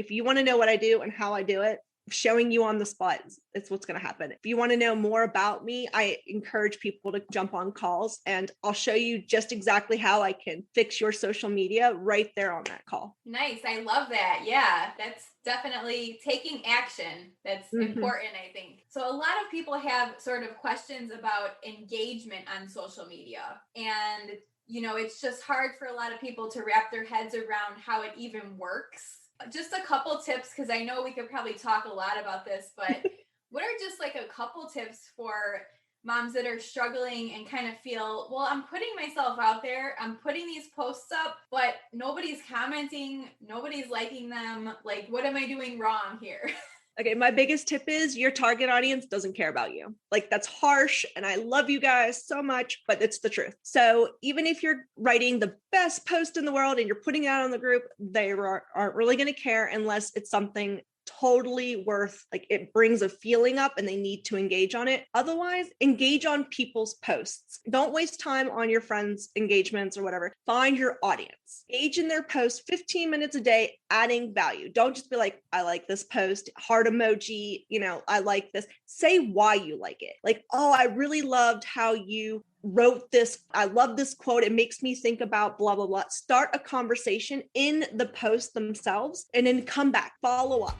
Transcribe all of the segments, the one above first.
If you want to know what I do and how I do it, showing you on the spot, it's what's going to happen. If you want to know more about me, I encourage people to jump on calls and I'll show you just exactly how I can fix your social media right there on that call. Nice. I love that. Yeah, that's definitely taking action. That's important, I think. So a lot of people have sort of questions about engagement on social media. And, it's just hard for a lot of people to wrap their heads around how it even works. Just a couple tips, because I know we could probably talk a lot about this, but what are just like a couple tips for moms that are struggling and kind of feel, well, I'm putting myself out there, I'm putting these posts up, but nobody's commenting, nobody's liking them. Like, what am I doing wrong here? Okay, my biggest tip is your target audience doesn't care about you. Like, that's harsh and I love you guys so much, but it's the truth. So even if you're writing the best post in the world and you're putting it out on the group, they aren't really going to care unless it's something totally worth, like it brings a feeling up and they need to engage on it. Otherwise, engage on people's posts. Don't waste time on your friends' engagements or whatever. Find your audience. Engage in their posts 15 minutes a day, adding value. Don't just be like, I like this post, heart emoji, I like this. Say why you like it. Like, oh, I really loved how you wrote this. I love this quote. It makes me think about blah, blah, blah. Start a conversation in the post themselves and then come back, follow up.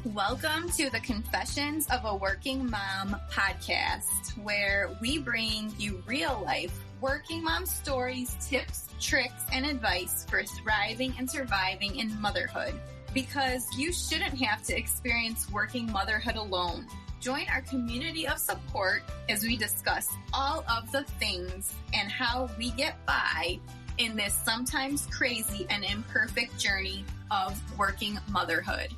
Welcome to the Confessions of a Working Mom podcast, where we bring you real life working mom stories, tips, tricks, and advice for thriving and surviving in motherhood. Because you shouldn't have to experience working motherhood alone. Join our community of support as we discuss all of the things and how we get by in this sometimes crazy and imperfect journey of working motherhood.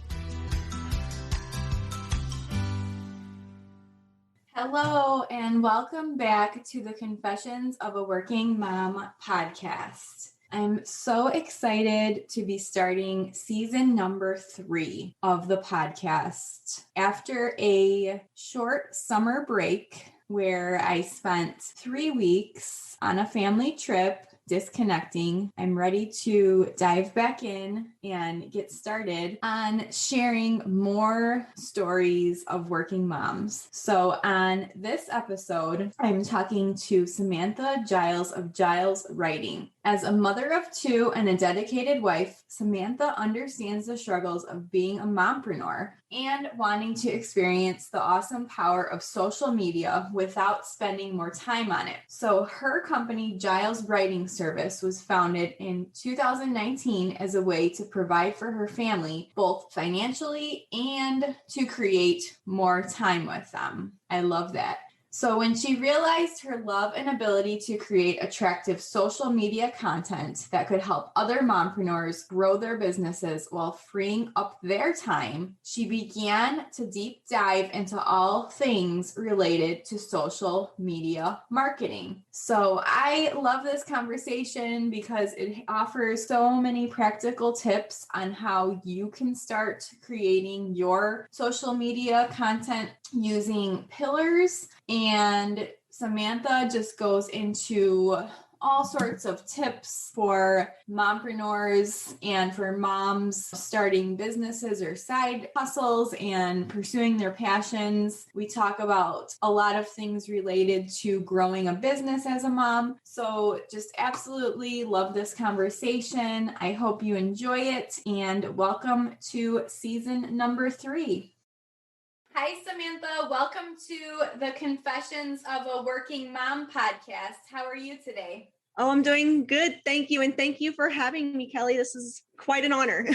Hello, and welcome back to the Confessions of a Working Mom podcast. I'm so excited to be starting season number 3 of the podcast. After a short summer break where I spent 3 weeks on a family trip disconnecting, I'm ready to dive back in and get started on sharing more stories of working moms. So on this episode, I'm talking to Samantha Giles of Giles Writing. As a mother of 2 and a dedicated wife, Samantha understands the struggles of being a mompreneur and wanting to experience the awesome power of social media without spending more time on it. So her company, Giles Writing Service, was founded in 2019 as a way to provide for her family, both financially and to create more time with them. I love that. So when she realized her love and ability to create attractive social media content that could help other mompreneurs grow their businesses while freeing up their time, she began to deep dive into all things related to social media marketing. So I love this conversation because it offers so many practical tips on how you can start creating your social media content using pillars. And Samantha just goes into all sorts of tips for mompreneurs and for moms starting businesses or side hustles and pursuing their passions. We talk about a lot of things related to growing a business as a mom. So just absolutely love this conversation. I hope you enjoy it, and welcome to season number 3. Hi, Samantha. Welcome to the Confessions of a Working Mom podcast. How are you today? Oh, I'm doing good. Thank you. And thank you for having me, Kelli. This is quite an honor.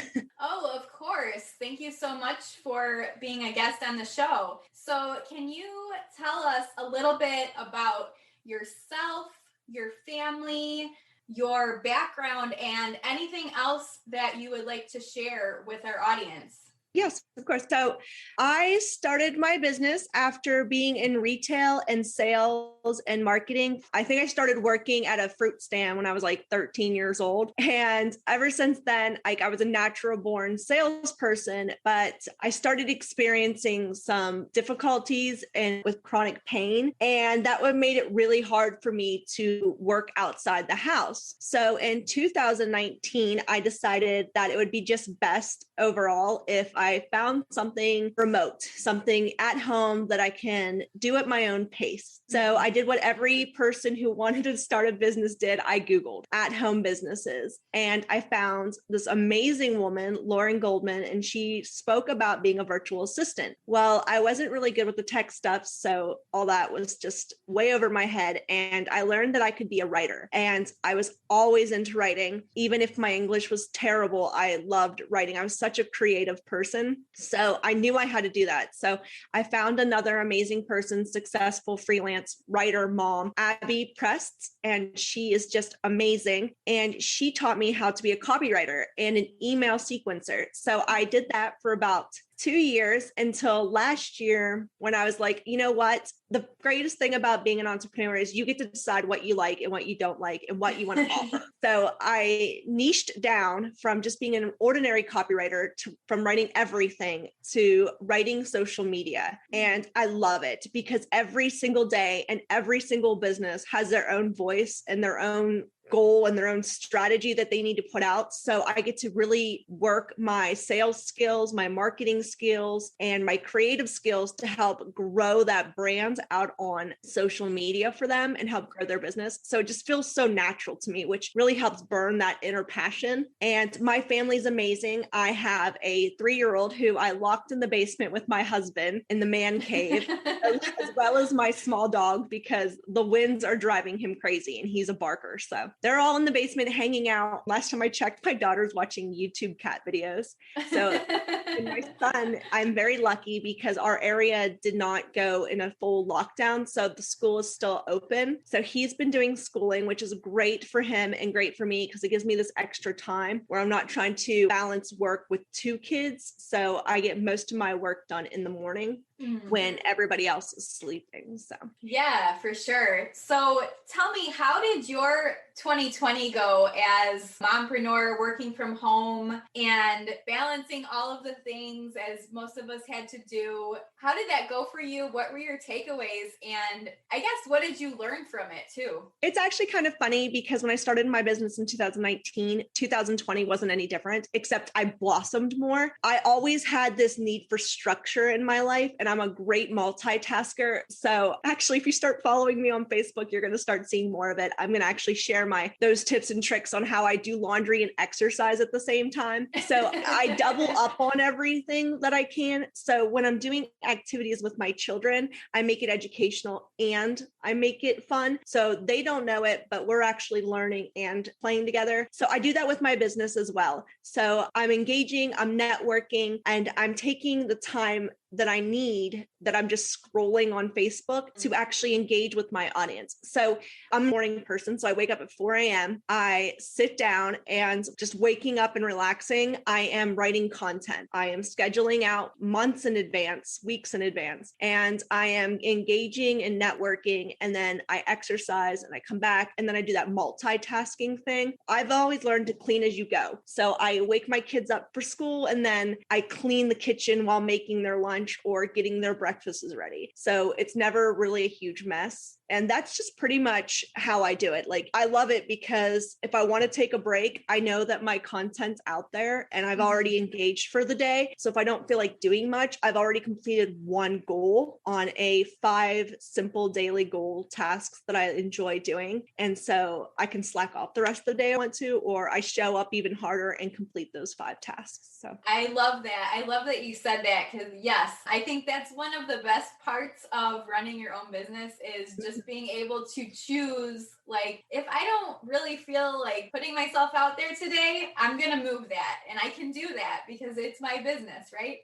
Oh, of course. Thank you so much for being a guest on the show. So can you tell us a little bit about yourself, your family, your background, and anything else that you would like to share with our audience? Yes, of course. So I started my business after being in retail and sales and marketing. I think I started working at a fruit stand when I was like 13 years old. And ever since then, I was a natural born salesperson, but I started experiencing some difficulties and with chronic pain. And that would made it really hard for me to work outside the house. So in 2019, I decided that it would be just best overall if I found something remote, something at home that I can do at my own pace. So I did what every person who wanted to start a business did. I Googled at home businesses and I found this amazing woman, Lauren Goldman, and she spoke about being a virtual assistant. Well, I wasn't really good with the tech stuff, so all that was just way over my head. And I learned that I could be a writer. And I was always into writing. Even if my English was terrible, I loved writing. I was such a creative person. So I knew I had to do that. So I found another amazing person, successful freelance writer mom, Abby Prest, and she is just amazing. And she taught me how to be a copywriter and an email sequencer. So I did that for about 2 years until last year when I was like, you know what? The greatest thing about being an entrepreneur is you get to decide what you like and what you don't like and what you want to offer. So I niched down from just being an ordinary copywriter from writing everything to writing social media. And I love it because every single day and every single business has their own voice and their own goal and their own strategy that they need to put out. So I get to really work my sales skills, my marketing skills, and my creative skills to help grow that brand out on social media for them and help grow their business. So it just feels so natural to me, which really helps burn that inner passion. And my family's amazing. I have a 3-year-old who I locked in the basement with my husband in the man cave, as well as my small dog, because the winds are driving him crazy and he's a barker. So they're all in the basement hanging out. Last time I checked, my daughter's watching YouTube cat videos. So and my son, I'm very lucky because our area did not go in a full lockdown. So the school is still open. So he's been doing schooling, which is great for him and great for me because it gives me this extra time where I'm not trying to balance work with 2 kids. So I get most of my work done in the morning when everybody else is sleeping. So yeah, for sure. So tell me, how did your 2020 go as mompreneur, working from home and balancing all of the things as most of us had to do? How did that go for you? What were your takeaways? And I guess, what did you learn from it too? It's actually kind of funny because when I started my business in 2019, 2020 wasn't any different, except I blossomed more. I always had this need for structure in my life, and I'm a great multitasker. So actually, if you start following me on Facebook, you're going to start seeing more of it. I'm going to actually share those tips and tricks on how I do laundry and exercise at the same time. So I double up on everything that I can. So when I'm doing activities with my children, I make it educational and I make it fun. So they don't know it, but we're actually learning and playing together. So I do that with my business as well. So I'm engaging, I'm networking, and I'm taking the time that I need, that I'm just scrolling on Facebook to actually engage with my audience. So I'm a morning person. So I wake up at 4 a.m. I sit down and just waking up and relaxing, I am writing content. I am scheduling out months in advance, weeks in advance, and I am engaging and networking. And then I exercise and I come back and then I do that multitasking thing. I've always learned to clean as you go. So I wake my kids up for school and then I clean the kitchen while making their lunch or getting their breakfasts ready. So it's never really a huge mess. And that's just pretty much how I do it. Like, I love it because if I want to take a break, I know that my content's out there and I've already engaged for the day. So if I don't feel like doing much, I've already completed one goal on a 5 simple daily goal tasks that I enjoy doing. And so I can slack off the rest of the day I want to, or I show up even harder and complete those 5 tasks. So I love that. I love that you said that because yes, I think that's one of the best parts of running your own business is just just being able to choose, like, if I don't really feel like putting myself out there today, I'm going to move that. And I can do that because it's my business, right?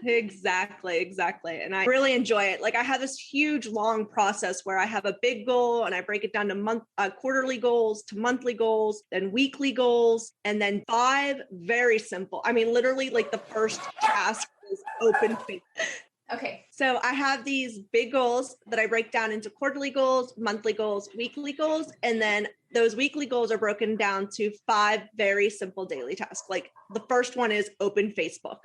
Exactly. And I really enjoy it. Like I have this huge, long process where I have a big goal and I break it down to quarterly goals, to monthly goals, then weekly goals, and then 5 very simple. I mean, literally like the first task is open Facebook. Okay. So I have these big goals that I break down into quarterly goals, monthly goals, weekly goals. And then those weekly goals are broken down to 5 very simple daily tasks. Like the first one is open Facebook.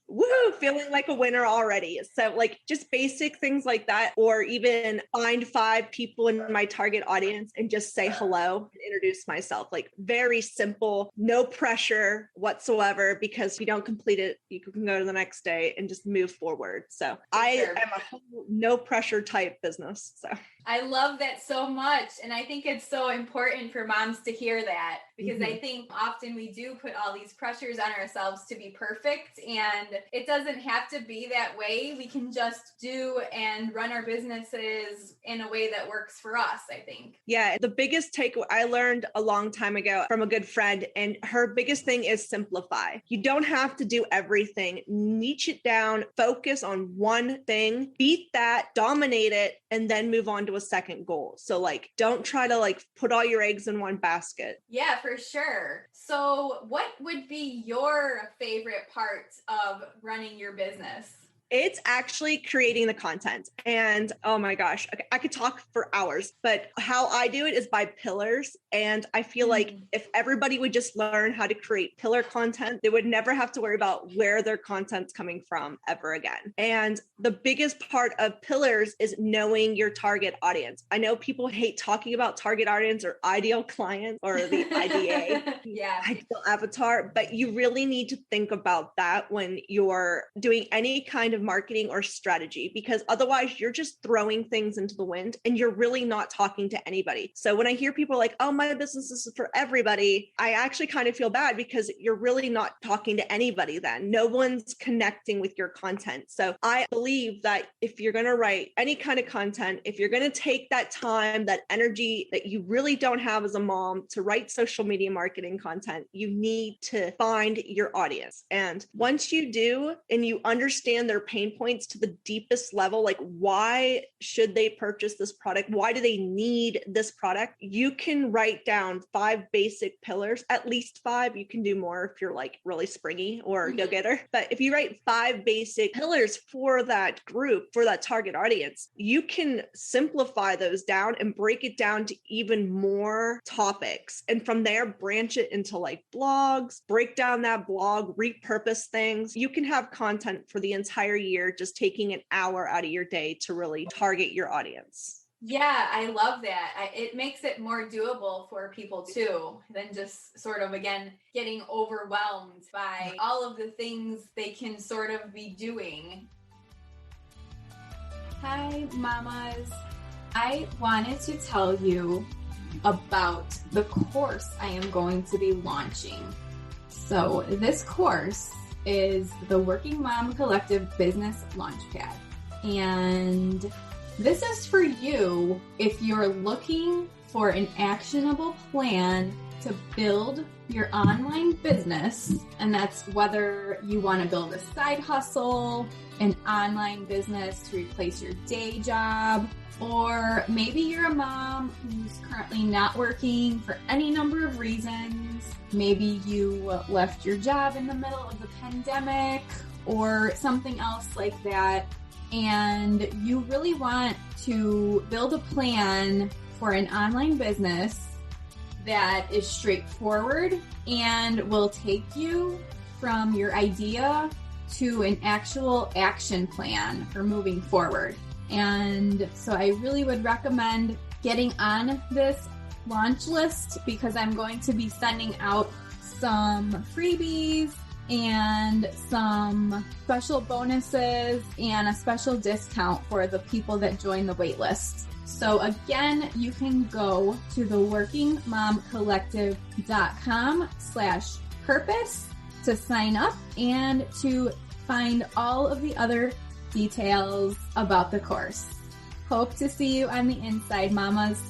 Woo, feeling like a winner already. So like just basic things like that, or even find 5 people in my target audience and just say hello and introduce myself. Like very simple, no pressure whatsoever, because if you don't complete it, you can go to the next day and just move forward. So I am a whole no pressure type business. So I love that so much. And I think it's so important for moms to hear that, because I think often we do put all these pressures on ourselves to be perfect, and it doesn't have to be that way. We can just do and run our businesses in a way that works for us, I think. Yeah. The biggest takeaway I learned a long time ago from a good friend, and her biggest thing is simplify. You don't have to do everything. Niche it down, focus on one thing, beat that, dominate it, and then move on to a second goal. So like, don't try to like put all your eggs in one basket. Yeah, for sure. So what would be your favorite part of running your business? It's actually creating the content. And oh my gosh, I could talk for hours, but how I do it is by pillars. And I feel like if everybody would just learn how to create pillar content, they would never have to worry about where their content's coming from ever again. And the biggest part of pillars is knowing your target audience. I know people hate talking about target audience or ideal clients or the IDA, ideal avatar, but you really need to think about that when you're doing any kind of marketing or strategy, because otherwise you're just throwing things into the wind and you're really not talking to anybody. So when I hear people like, oh, my business is for everybody, I actually kind of feel bad, because you're really not talking to anybody then. No one's connecting with your content. So I believe that if you're going to write any kind of content, if you're going to take that time, that energy that you really don't have as a mom to write social media marketing content, you need to find your audience. And once you do, and you understand their pain points to the deepest level, like why should they purchase this product? Why do they need this product? You can write down 5 basic pillars, at least 5. You can do more if you're like really springy or go-getter. But if you write 5 basic pillars for that group, for that target audience, you can simplify those down and break it down to even more topics. And from there, branch it into like blogs, break down that blog, repurpose things. You can have content for the entire year, just taking an hour out of your day to really target your audience. Yeah, I love that. It makes it more doable for people too, than just sort of, again, getting overwhelmed by all of the things they can sort of be doing. Hi, mamas. I wanted to tell you about the course I am going to be launching. So this course is the Working Mom Collective Business Launchpad. And this is for you if you're looking for an actionable plan to build your online business. And that's whether you want to build a side hustle, an online business to replace your day job, or maybe you're a mom who's currently not working for any number of reasons. Maybe you left your job in the middle of the pandemic or something else like that. And you really want to build a plan for an online business that is straightforward and will take you from your idea to an actual action plan for moving forward. And so I really would recommend getting on this launch list, because I'm going to be sending out some freebies and some special bonuses and a special discount for the people that join the waitlist. So again, you can go to the workingmomcollective.com/purpose to sign up and to find all of the other details about the course. Hope to see you on the inside, mamas.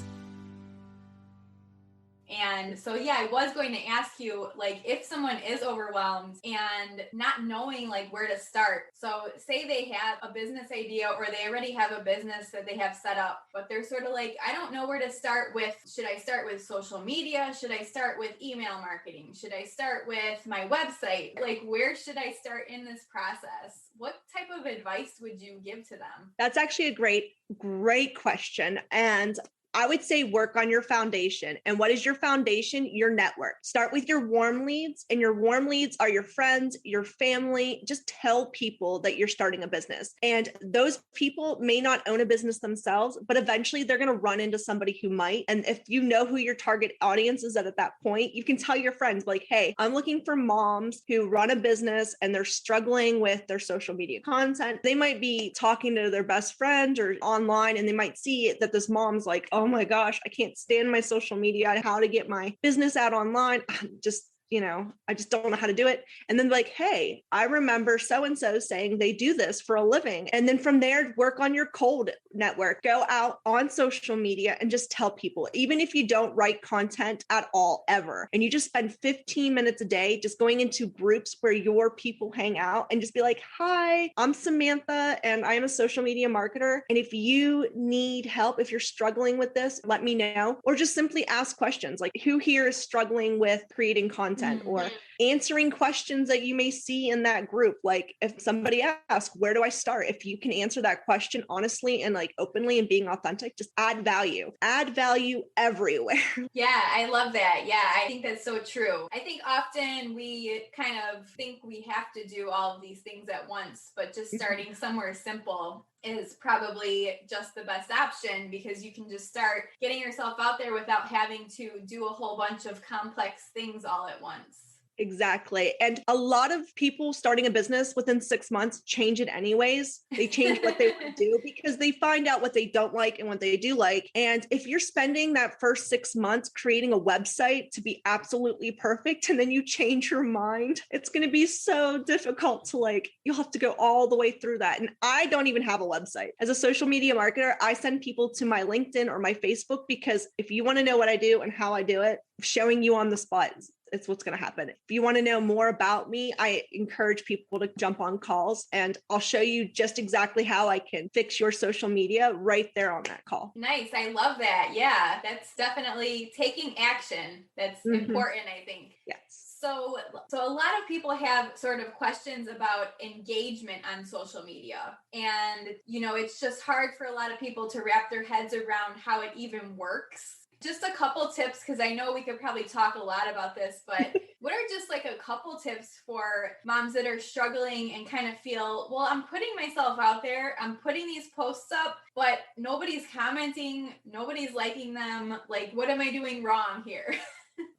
And so, yeah, I was going to ask you, like, if someone is overwhelmed and not knowing, like, where to start. So say they have a business idea or they already have a business that they have set up, but they're sort of like, I don't know where to start with. Should I start with social media? Should I start with email marketing? Should I start with my website? Like, where should I start in this process? What type of advice would you give to them? That's actually a great question. And I would say work on your foundation. And what is your foundation? Your network. Start with your warm leads, and your warm leads are your friends, your family. Just tell people that you're starting a business. And those people may not own a business themselves, but eventually they're going to run into somebody who might. And if you know who your target audience is at that point, you can tell your friends like, hey, I'm looking for moms who run a business and they're struggling with their social media content. They might be talking to their best friend or online, and they might see that this mom's like, oh my gosh, I can't stand my social media, how to get my business out online. I just don't know how to do it. And then like, hey, I remember so-and-so saying they do this for a living. And then from there, work on your cold network, go out on social media and just tell people, even if you don't write content at all, ever, and you just spend 15 minutes a day, just going into groups where your people hang out and just be like, hi, I'm Samantha and I am a social media marketer. And if you need help, if you're struggling with this, let me know, or just simply ask questions like, who here is struggling with creating content? Or answering questions that you may see in that group. Like if somebody asks, where do I start? If you can answer that question honestly and like openly and being authentic, just add value everywhere. Yeah, I love that. Yeah, I think that's so true. I think often we kind of think we have to do all of these things at once, but just starting somewhere simple is probably just the best option, because you can just start getting yourself out there without having to do a whole bunch of complex things all at once. Exactly. And a lot of people starting a business within 6 months change it anyways. They change what they want to do because they find out what they don't like and what they do like. And if you're spending that first 6 months creating a website to be absolutely perfect, and then you change your mind, it's going to be so difficult to you'll have to go all the way through that. And I don't even have a website. As a social media marketer, I send people to my LinkedIn or my Facebook, because if you want to know what I do and how I do it, showing you on the spot, it's what's going to happen. If you want to know more about me, I encourage people to jump on calls and I'll show you just exactly how I can fix your social media right there on that call. Nice. I love that. Yeah, that's definitely taking action. That's important, I think. Yes. So a lot of people have sort of questions about engagement on social media. And, it's just hard for a lot of people to wrap their heads around how it even works. Just a couple tips, because I know we could probably talk a lot about this, but what are just like a couple tips for moms that are struggling and kind of feel, well, I'm putting myself out there, I'm putting these posts up, but nobody's commenting, nobody's liking them. Like, what am I doing wrong here?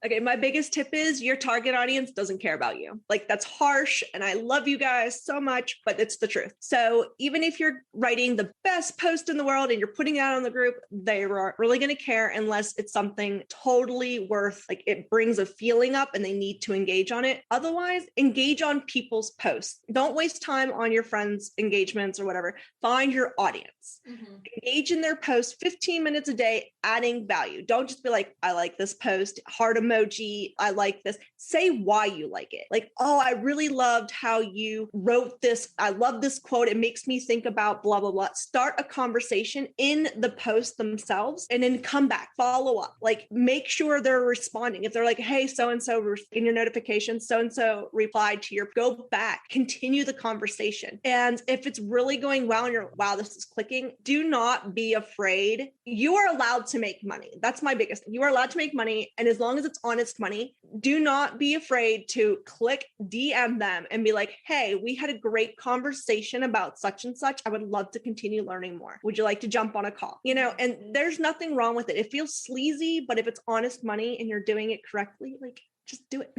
Okay, my biggest tip is your target audience doesn't care about you. That's harsh, and I love you guys so much, but it's the truth. So even if you're writing the best post in the world and you're putting it out on the group, they aren't really going to care unless it's something totally worth, it brings a feeling up and they need to engage on it. Otherwise, engage on people's posts. Don't waste time on your friends' engagements or whatever. Find your audience. Engage in their posts 15 minutes a day, adding value. Don't just be like, I like this post, heart emoji, I like this. Say why you like it. Oh, I really loved how you wrote this. I love this quote. It makes me think about blah, blah, blah. Start a conversation in the post themselves and then come back, follow up. Make sure they're responding. If they're like, hey, so-and-so in your notifications, so-and-so replied to your, go back, continue the conversation. And if it's really going well and you're, wow, this is clicking, do not be afraid. You are allowed to make money. That's my biggest thing. You are allowed to make money. And as long as it's honest money, do not be afraid to click DM them and be like, hey, we had a great conversation about such and such. I would love to continue learning more. Would you like to jump on a call? And there's nothing wrong with it. It feels sleazy, but if it's honest money and you're doing it correctly, just do it.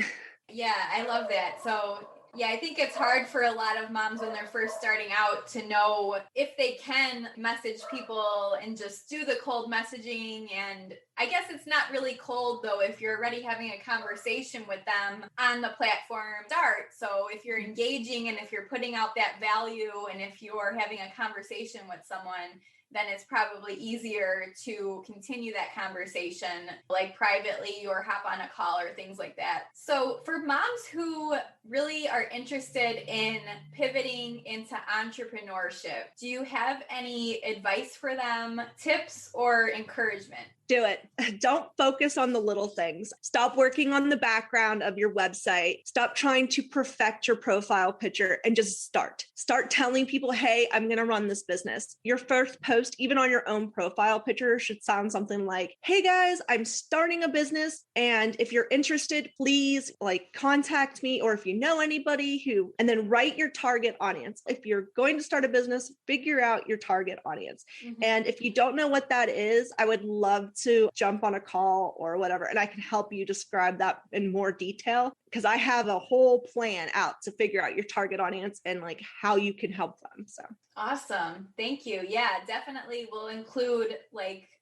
Yeah, I love that. So yeah, I think it's hard for a lot of moms when they're first starting out to know if they can message people and just do the cold messaging. And I guess it's not really cold though if you're already having a conversation with them on the platform start. So if you're engaging and if you're putting out that value and if you're having a conversation with someone, then it's probably easier to continue that conversation like privately or hop on a call or things like that. So for moms who really are interested in pivoting into entrepreneurship, do you have any advice for them, tips or encouragement? Do it. Don't focus on the little things. Stop working on the background of your website. Stop trying to perfect your profile picture and just start. Start telling people, hey, I'm going to run this business. Your first post, even on your own profile picture, should sound something like, hey guys, I'm starting a business. And if you're interested, please contact me. Or if you know anybody who, and then write your target audience. If you're going to start a business, figure out your target audience. Mm-hmm. And if you don't know what that is, I would love to jump on a call or whatever, and I can help you describe that in more detail, because I have a whole plan out to figure out your target audience and how you can help them. So awesome. Thank you. Yeah, definitely. We'll include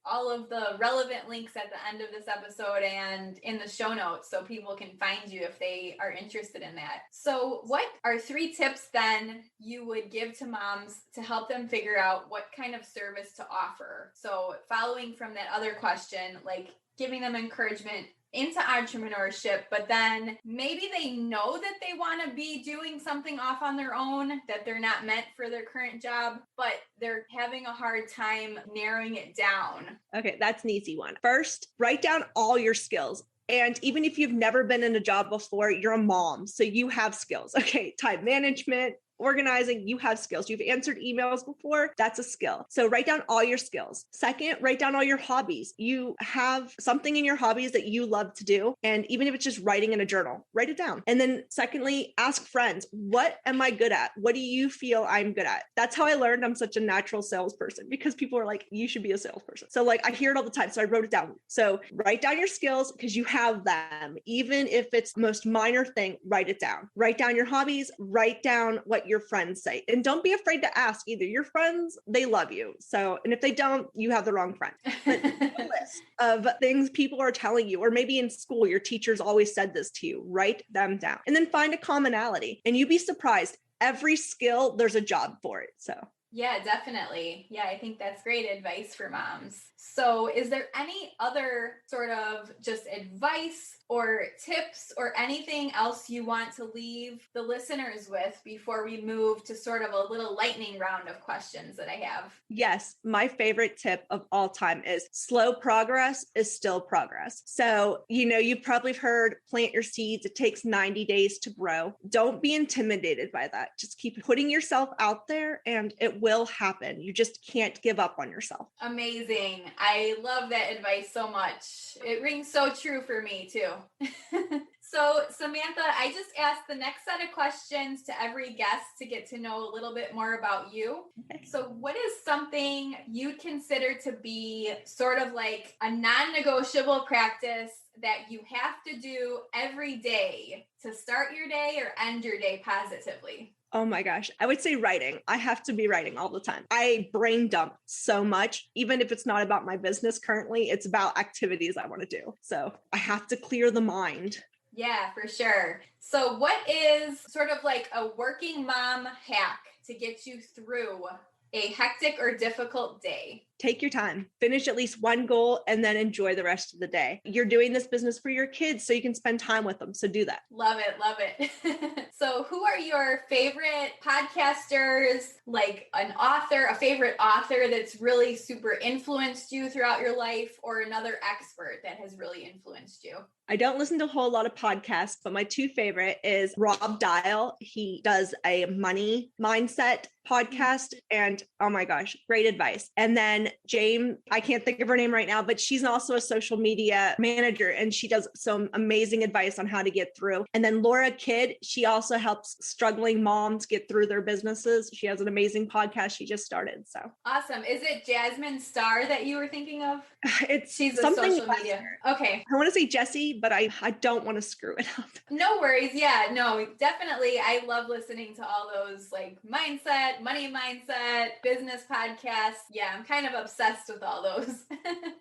all of the relevant links at the end of this episode and in the show notes so people can find you if they are interested in that. So what are 3 tips then you would give to moms to help them figure out what kind of service to offer? So following from that other question, giving them encouragement into entrepreneurship, but then maybe they know that they want to be doing something off on their own, that they're not meant for their current job, but they're having a hard time narrowing it down. Okay, that's an easy one. First, write down all your skills. And even if you've never been in a job before, you're a mom, so you have skills. Okay, time management, organizing, you have skills. You've answered emails before, that's a skill. So write down all your skills. Second, write down all your hobbies. You have something in your hobbies that you love to do. And even if it's just writing in a journal, write it down. And then secondly, ask friends, what am I good at? What do you feel I'm good at? That's how I learned I'm such a natural salesperson, because people are like, you should be a salesperson. So I hear it all the time. So I wrote it down. So write down your skills because you have them. Even if it's the most minor thing, write it down. Write down your hobbies, write down what your friends say. And don't be afraid to ask either. Your friends, they love you. So, and if they don't, you have the wrong friend. But a list of things people are telling you, or maybe in school, your teachers always said this to you, write them down. And then find a commonality. And you'd be surprised. Every skill, there's a job for it. So yeah, definitely. Yeah, I think that's great advice for moms. So is there any other sort of just advice or tips or anything else you want to leave the listeners with before we move to sort of a little lightning round of questions that I have? Yes, my favorite tip of all time is slow progress is still progress. So, you've probably heard plant your seeds. It takes 90 days to grow. Don't be intimidated by that. Just keep putting yourself out there and it will happen. You just can't give up on yourself. Amazing. I love that advice so much. It rings so true for me too. So Samantha, I just asked the next set of questions to every guest to get to know a little bit more about you. Okay. So what is something you'd consider to be sort of like a non-negotiable practice that you have to do every day to start your day or end your day positively? Oh my gosh. I would say writing. I have to be writing all the time. I brain dump so much, even if it's not about my business currently, it's about activities I want to do. So I have to clear the mind. Yeah, for sure. So what is sort of like a working mom hack to get you through a hectic or difficult day? Take your time, finish at least one goal, and then enjoy the rest of the day. You're doing this business for your kids, so you can spend time with them. So do that. Love it. Love it. So who are your favorite podcasters, like an author, a favorite author that's really super influenced you throughout your life, or another expert that has really influenced you? I don't listen to a whole lot of podcasts, but my 2 favorite is Rob Dial. He does a money mindset podcast and oh my gosh, great advice. And then James, I can't think of her name right now, but she's also a social media manager and she does some amazing advice on how to get through. And then Laura Kidd, she also helps struggling moms get through their businesses. She has an amazing podcast she just started. So awesome. Is it Jasmine Star that you were thinking of? She's a social media. Okay. I want to say Jessie, but I don't want to screw it up. No worries. Yeah, no, definitely. I love listening to all those like mindset, money mindset, business podcasts. Yeah, I'm kind of obsessed with all those.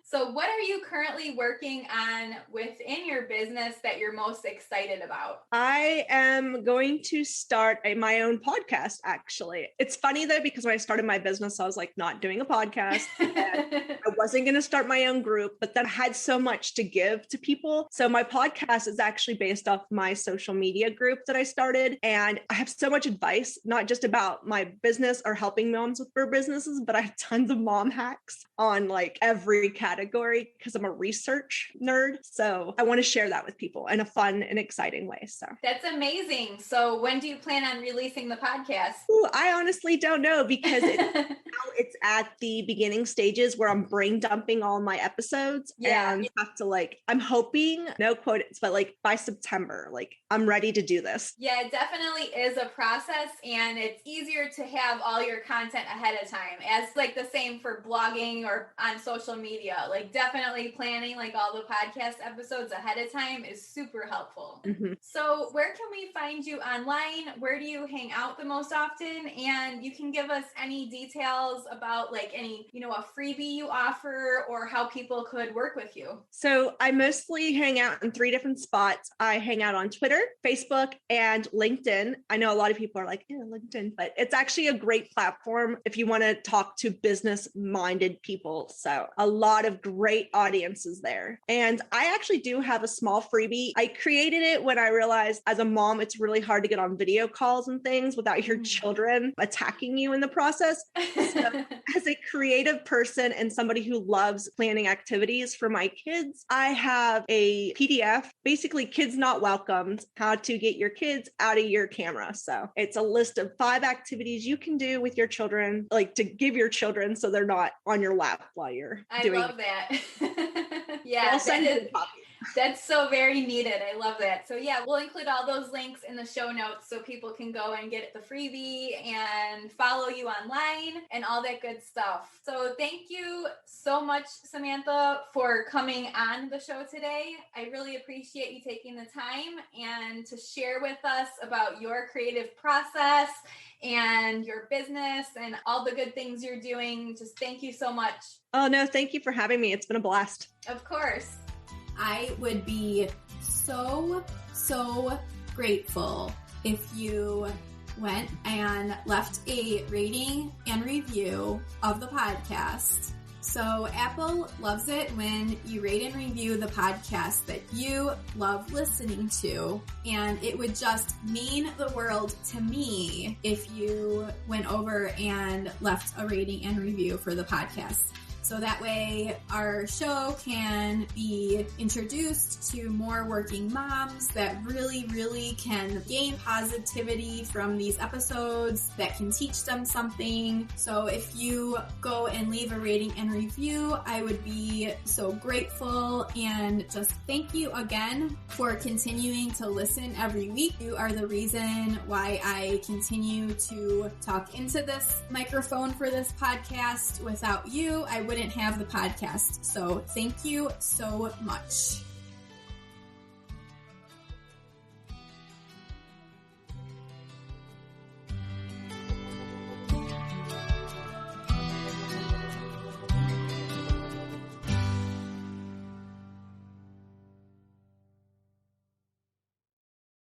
So what are you currently working on within your business that you're most excited about? I am going to start my own podcast, actually. It's funny though, because when I started my business, I was like not doing a podcast. I wasn't going to start my own group, but then I had so much to give to people. So my podcast is actually based off my social media group that I started. And I have so much advice, not just about my business or helping moms with their businesses, but I have tons of mom hacks on like every category because I'm a research nerd. So I want to share that with people in a fun and exciting way. So that's amazing. So when do you plan on releasing the podcast? Ooh, I honestly don't know because it's at the beginning stages where I'm brain dumping all my episodes. Yeah. And have to like, I'm hoping, no quotes, but like by September, like I'm ready to do this. Yeah, it definitely is a process, and it's easier to have all your content ahead of time, as like the same for blogging or on social media. Like definitely planning like all the podcast episodes ahead of time is super helpful. Mm-hmm. So where can we find you online? Where do you hang out the most often? And you can give us any details about like any, a freebie you offer or how people could work with you. So I mostly hang out in 3 different spots. I hang out on Twitter, Facebook, and LinkedIn. I know a lot of people are like, yeah, LinkedIn, but it's actually a great platform if you want to talk to business-minded people. So a lot of great audiences there. And I actually do have a small freebie. I created it when I realized as a mom, it's really hard to get on video calls and things without your children attacking you in the process. So as a creative person and somebody who loves planning activities for my kids, I have a PDF, basically Kids Not Welcomed, how to get your kids out of your camera. So it's a list of 5 activities you can do with your children, like to give your children so they're not on your lap while you're doing it. I love that. Yeah, I'll send you a copy. That's so very needed. I love that. So yeah, we'll include all those links in the show notes so people can go and get the freebie and follow you online and all that good stuff. So thank you so much, Samantha, for coming on the show today. I really appreciate you taking the time and to share with us about your creative process and your business and all the good things you're doing. Just thank you so much. Oh no, thank you for having me. It's been a blast. Of course. I would be so grateful if you went and left a rating and review of the podcast. So Apple loves it when you rate and review the podcast that you love listening to, and it would just mean the world to me if you went over and left a rating and review for the podcast. So that way our show can be introduced to more working moms that really can gain positivity from these episodes, that can teach them something. So if you go and leave a rating and review, I would be so grateful, and just thank you again for continuing to listen every week. You are the reason why I continue to talk into this microphone for this podcast. Without you, I wouldn't have the podcast. So thank you so much.